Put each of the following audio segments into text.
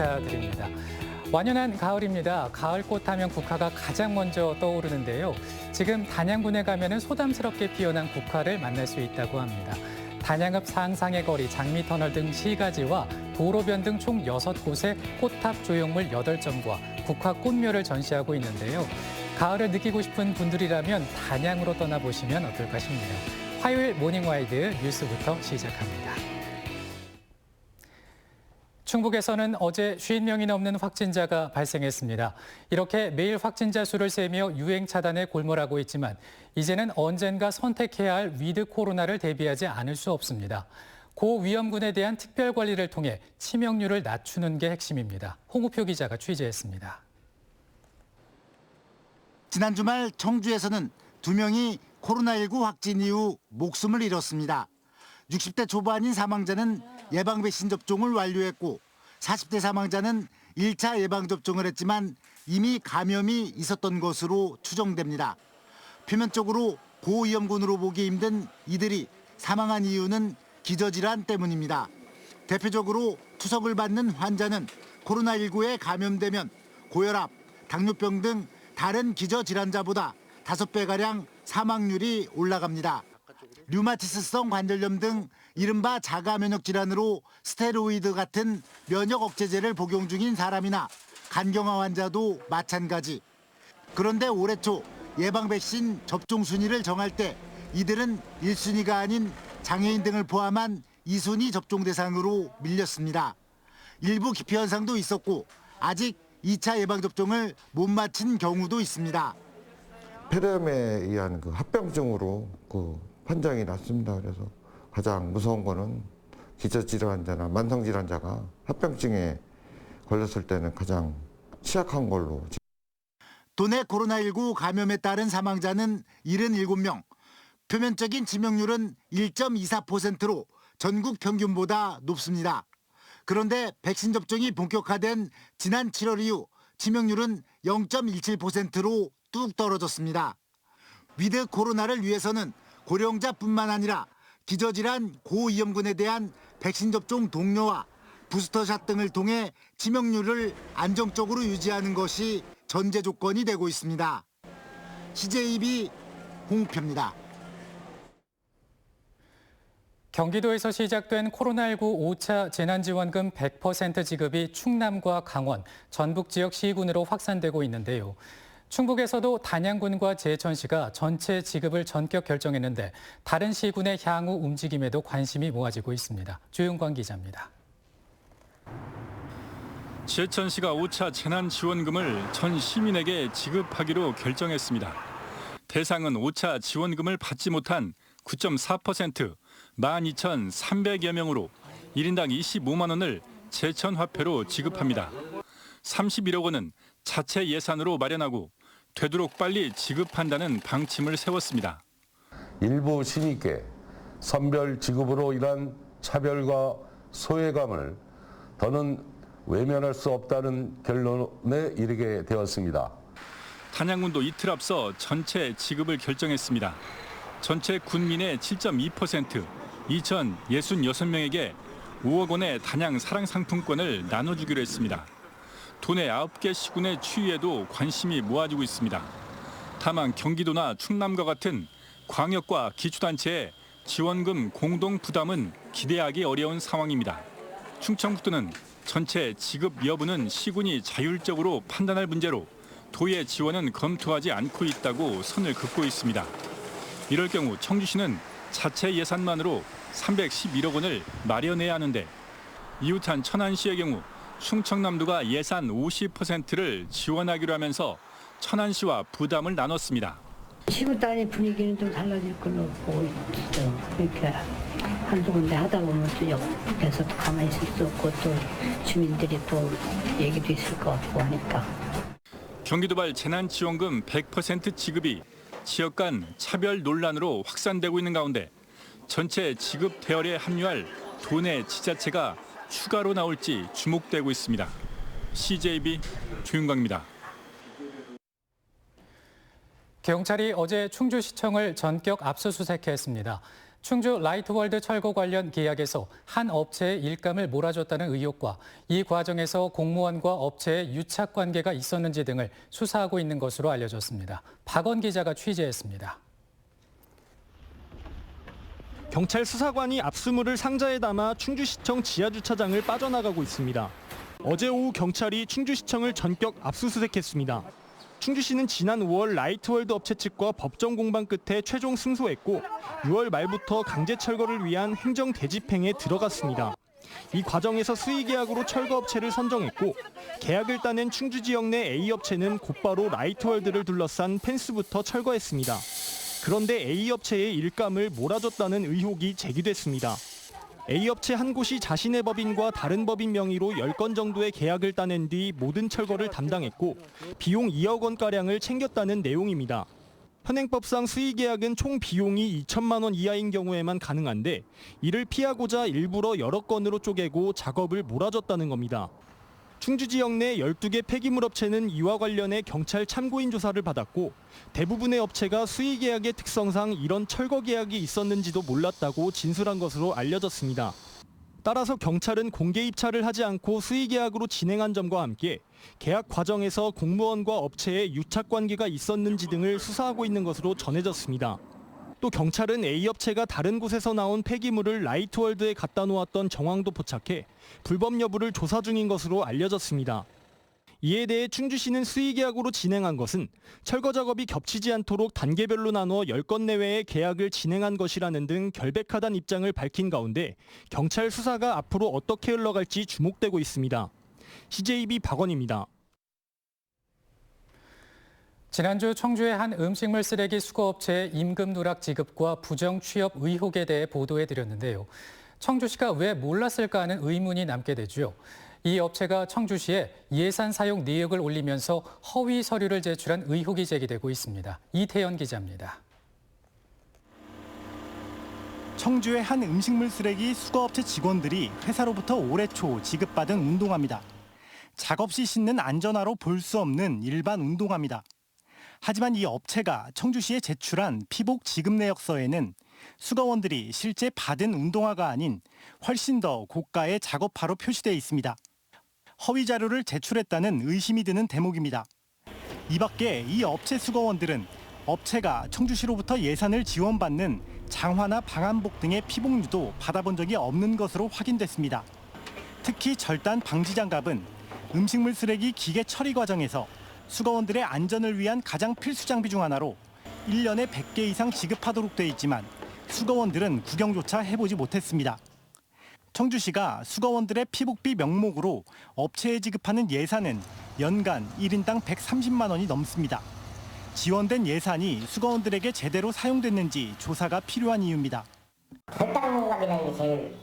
인사드립니다. 완연한 가을입니다. 가을꽃 하면 국화가 가장 먼저 떠오르는데요. 지금 단양군에 가면은 소담스럽게 피어난 국화를 만날 수 있다고 합니다. 단양읍 상상의 거리, 장미터널 등 시가지와 도로변 등 총 6곳의 꽃탑 조형물 8점과 국화 꽃묘를 전시하고 있는데요. 가을을 느끼고 싶은 분들이라면 단양으로 떠나보시면 어떨까 싶네요. 화요일 모닝와이드 뉴스부터 시작합니다. 충북에서는 어제 50명이 넘는 확진자가 발생했습니다. 이렇게 매일 확진자 수를 세며 유행 차단에 골몰하고 있지만 이제는 언젠가 선택해야 할 위드 코로나를 대비하지 않을 수 없습니다. 고위험군에 대한 특별 관리를 통해 치명률을 낮추는 게 핵심입니다. 홍우표 기자가 취재했습니다. 지난 주말 청주에서는 2명이 코로나19 확진 이후 목숨을 잃었습니다. 60대 초반인 사망자는 예방 백신 접종을 완료했고 40대 사망자는 1차 예방 접종을 했지만 이미 감염이 있었던 것으로 추정됩니다. 표면적으로 고위험군으로 보기 힘든 이들이 사망한 이유는 기저질환 때문입니다. 대표적으로 투석을 받는 환자는 코로나19에 감염되면 고혈압, 당뇨병 등 다른 기저질환자보다 5배가량 사망률이 올라갑니다. 류마티스성 관절염 등 이른바 자가 면역 질환으로 스테로이드 같은 면역 억제제를 복용 중인 사람이나 간경화 환자도 마찬가지. 그런데 올해 초 예방 백신 접종 순위를 정할 때 이들은 1순위가 아닌 장애인 등을 포함한 2순위 접종 대상으로 밀렸습니다. 일부 기피 현상도 있었고 아직 2차 예방 접종을 못 마친 경우도 있습니다. 폐렴에 의한 합병증으로 판정이 났습니다. 그래서 가장 무서운 거는 기저질환자나 만성질환자가 합병증에 걸렸을 때는 가장 취약한 걸로. 도내 코로나19 감염에 따른 사망자는 77명, 표면적인 치명률은 1.24%로 전국 평균보다 높습니다. 그런데 백신 접종이 본격화된 지난 7월 이후 치명률은 0.17%로 뚝 떨어졌습니다. 위드 코로나를 위해서는 고령자뿐만 아니라 기저질환 고위험군에 대한 백신 접종 동료와 부스터샷 등을 통해 치명률을 안정적으로 유지하는 것이 전제 조건이 되고 있습니다. CJB 홍표입니다. 경기도에서 시작된 코로나19 5차 재난지원금 100% 지급이 충남과 강원, 전북 지역 시군으로 확산되고 있는데요. 충북에서도 단양군과 제천시가 전체 지급을 전격 결정했는데 다른 시군의 향후 움직임에도 관심이 모아지고 있습니다. 조윤광 기자입니다. 제천시가 5차 재난지원금을 전 시민에게 지급하기로 결정했습니다. 대상은 5차 지원금을 받지 못한 9.4% 12,300여 명으로 1인당 25만 원을 제천 화폐로 지급합니다. 31억 원은 자체 예산으로 마련하고 되도록 빨리 지급한다는 방침을 세웠습니다. 일부 시민께 선별 지급으로 인한 차별과 소외감을 더는 외면할 수 없다는 결론에 이르게 되었습니다. 단양군도 이틀 앞서 전체 지급을 결정했습니다. 전체 군민의 7.2% 2,066명에게 5억 원의 단양 사랑 상품권을 나눠주기로 했습니다. 도내 9개 시군의 추이에도 관심이 모아지고 있습니다. 다만 경기도나 충남과 같은 광역과 기초단체의 지원금 공동 부담은 기대하기 어려운 상황입니다. 충청북도는 전체 지급 여부는 시군이 자율적으로 판단할 문제로 도의 지원은 검토하지 않고 있다고 선을 긋고 있습니다. 이럴 경우 청주시는 자체 예산만으로 311억 원을 마련해야 하는데 이웃한 천안시의 경우 충청남도가 예산 50%를 지원하기로 하면서 천안시와 부담을 나눴습니다. 시군 단위 분위기는 좀 달라질 걸로 보고 있죠. 이렇게 한두 군데 하다 보면 또 옆에서도 가만히 있을 수 없고 또 주민들이 또 얘기도 있을 것 같고 하니까. 경기도발 재난지원금 100% 지급이 지역 간 차별 논란으로 확산되고 있는 가운데 전체 지급 대열에 합류할 도내 지자체가 추가로 나올지 주목되고 있습니다. CJB 조윤광입니다. 경찰이 어제 충주시청을 전격 압수수색했습니다. 충주 라이트월드 철거 관련 계약에서 한 업체의 일감을 몰아줬다는 의혹과 이 과정에서 공무원과 업체의 유착 관계가 있었는지 등을 수사하고 있는 것으로 알려졌습니다. 박원 기자가 취재했습니다. 경찰 수사관이 압수물을 상자에 담아 충주시청 지하주차장을 빠져나가고 있습니다. 어제 오후 경찰이 충주시청을 전격 압수수색했습니다. 충주시는 지난 5월 라이트월드 업체 측과 법정 공방 끝에 최종 승소했고 6월 말부터 강제 철거를 위한 행정 대집행에 들어갔습니다. 이 과정에서 수의계약으로 철거업체를 선정했고 계약을 따낸 충주 지역 내 A업체는 곧바로 라이트월드를 둘러싼 펜스부터 철거했습니다. 그런데 A업체의 일감을 몰아줬다는 의혹이 제기됐습니다. A업체 한 곳이 자신의 법인과 다른 법인 명의로 10건 정도의 계약을 따낸 뒤 모든 철거를 담당했고 비용 2억 원가량을 챙겼다는 내용입니다. 현행법상 수의계약은 총 비용이 2천만 원 이하인 경우에만 가능한데 이를 피하고자 일부러 여러 건으로 쪼개고 작업을 몰아줬다는 겁니다. 충주 지역 내 12개 폐기물 업체는 이와 관련해 경찰 참고인 조사를 받았고 대부분의 업체가 수의계약의 특성상 이런 철거 계약이 있었는지도 몰랐다고 진술한 것으로 알려졌습니다. 따라서 경찰은 공개 입찰을 하지 않고 수의계약으로 진행한 점과 함께 계약 과정에서 공무원과 업체의 유착 관계가 있었는지 등을 수사하고 있는 것으로 전해졌습니다. 또 경찰은 A업체가 다른 곳에서 나온 폐기물을 라이트월드에 갖다 놓았던 정황도 포착해 불법 여부를 조사 중인 것으로 알려졌습니다. 이에 대해 충주시는 수의계약으로 진행한 것은 철거 작업이 겹치지 않도록 단계별로 나누어 10건 내외의 계약을 진행한 것이라는 등 결백하다는 입장을 밝힌 가운데 경찰 수사가 앞으로 어떻게 흘러갈지 주목되고 있습니다. CJB 박원입니다. 지난주 청주의 한 음식물 쓰레기 수거업체의 임금 누락 지급과 부정 취업 의혹에 대해 보도해드렸는데요. 청주시가 왜 몰랐을까 하는 의문이 남게 되죠. 이 업체가 청주시에 예산 사용 내역을 올리면서 허위 서류를 제출한 의혹이 제기되고 있습니다. 이태연 기자입니다. 청주의 한 음식물 쓰레기 수거업체 직원들이 회사로부터 올해 초 지급받은 운동화입니다. 작업 시 신는 안전화로 볼 수 없는 일반 운동화입니다. 하지만 이 업체가 청주시에 제출한 피복 지급 내역서에는 수거원들이 실제 받은 운동화가 아닌 훨씬 더 고가의 작업화로 표시되어 있습니다. 허위 자료를 제출했다는 의심이 드는 대목입니다. 이 밖에 이 업체 수거원들은 업체가 청주시로부터 예산을 지원받는 장화나 방한복 등의 피복류도 받아본 적이 없는 것으로 확인됐습니다. 특히 절단 방지 장갑은 음식물 쓰레기 기계 처리 과정에서 수거원들의 안전을 위한 가장 필수 장비 중 하나로 1년에 100개 이상 지급하도록 돼 있지만 수거원들은 구경조차 해보지 못했습니다. 청주시가 수거원들의 피복비 명목으로 업체에 지급하는 예산은 연간 1인당 130만 원이 넘습니다. 지원된 예산이 수거원들에게 제대로 사용됐는지 조사가 필요한 이유입니다. 절단값이라는 게 제일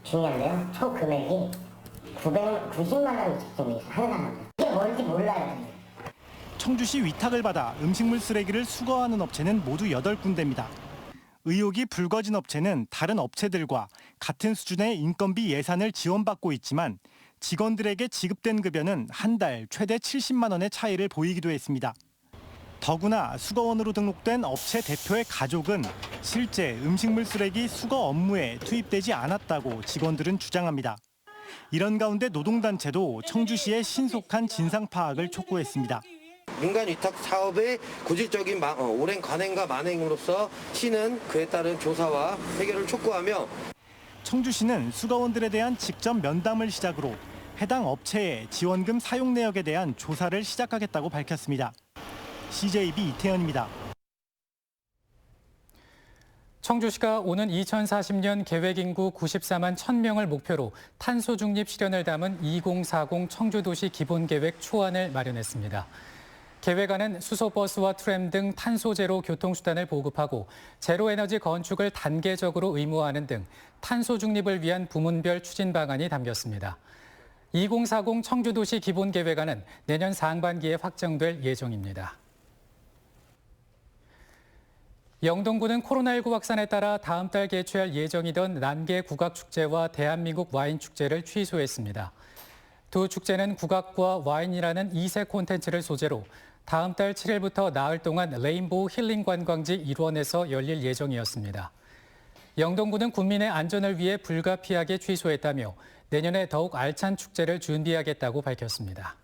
중요한데요. 총 금액이 990만 원 정도 하는 사람. 이게 뭔지 몰라요. 청주시 위탁을 받아 음식물 쓰레기를 수거하는 업체는 모두 8군데입니다. 의혹이 불거진 업체는 다른 업체들과 같은 수준의 인건비 예산을 지원받고 있지만 직원들에게 지급된 급여는 한 달 최대 70만 원의 차이를 보이기도 했습니다. 더구나 수거원으로 등록된 업체 대표의 가족은 실제 음식물 쓰레기 수거 업무에 투입되지 않았다고 직원들은 주장합니다. 이런 가운데 노동단체도 청주시의 신속한 진상 파악을 촉구했습니다. 민간 위탁 사업의 고질적인 오랜 관행과 만행으로서 시는 그에 따른 조사와 해결을 촉구하며 청주시는 수거원들에 대한 직접 면담을 시작으로 해당 업체의 지원금 사용 내역에 대한 조사를 시작하겠다고 밝혔습니다. CJB 이태현입니다. 청주시가 오는 2040년 계획인구 94만 1000명을 목표로 탄소 중립 실현을 담은 2040 청주도시 기본계획 초안을 마련했습니다. 계획안은 수소버스와 트램 등 탄소 제로 교통수단을 보급하고 제로 에너지 건축을 단계적으로 의무화하는 등 탄소 중립을 위한 부문별 추진 방안이 담겼습니다. 2040 청주도시 기본계획안은 내년 상반기에 확정될 예정입니다. 영동구는 코로나19 확산에 따라 다음 달 개최할 예정이던 난계 국악축제와 대한민국 와인축제를 취소했습니다. 두 축제는 국악과 와인이라는 2세 콘텐츠를 소재로 다음 달 7일부터 나흘 동안 레인보우 힐링 관광지 일원에서 열릴 예정이었습니다. 영동구는 국민의 안전을 위해 불가피하게 취소했다며 내년에 더욱 알찬 축제를 준비하겠다고 밝혔습니다.